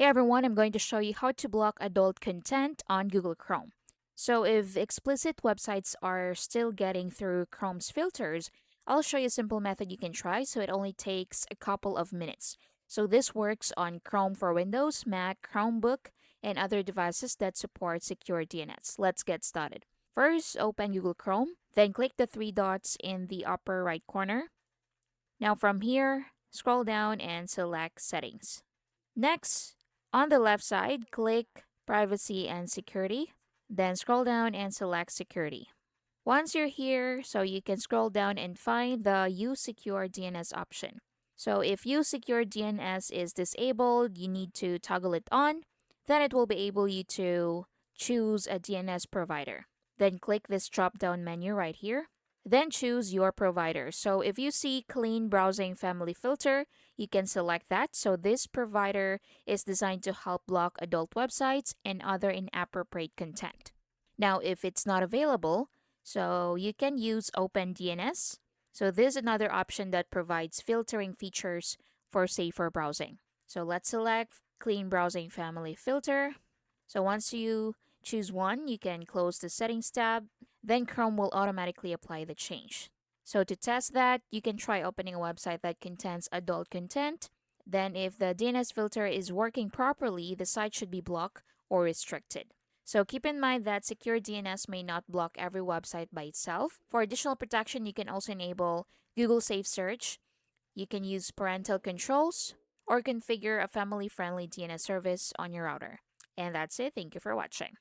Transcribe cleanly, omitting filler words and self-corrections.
Hey everyone, I'm going to show you how to block adult content on Google Chrome. So, if explicit websites are still getting through Chrome's filters, I'll show you a simple method you can try so it only takes a couple of minutes. So, this works on Chrome for Windows, Mac, Chromebook, and other devices that support secure DNS. Let's get started. First, open Google Chrome, then click the three dots in the upper right corner. Now, from here, scroll down and select Settings. Next, on the left side, click Privacy and Security. Then scroll down and select Security. Once you're here, so you can scroll down and find the Use Secure DNS option. So if Use Secure DNS is disabled, you need to toggle it on. Then it will be able you to choose a DNS provider. Then click this drop down menu right here. Then choose your provider. So if you see Clean Browsing Family Filter, you can select that. So this provider is designed to help block adult websites and other inappropriate content. Now, if it's not available, so you can use OpenDNS. So this is another option that provides filtering features for safer browsing. So let's select Clean Browsing Family Filter. So once you choose one, you can close the Settings tab. Then Chrome will automatically apply the change. So to test that, you can try opening a website that contains adult content. Then if the DNS filter is working properly, the site should be blocked or restricted. So keep in mind that secure DNS may not block every website by itself. For additional protection, you can also enable Google SafeSearch. You can use parental controls or configure a family-friendly DNS service on your router. And that's it. Thank you for watching.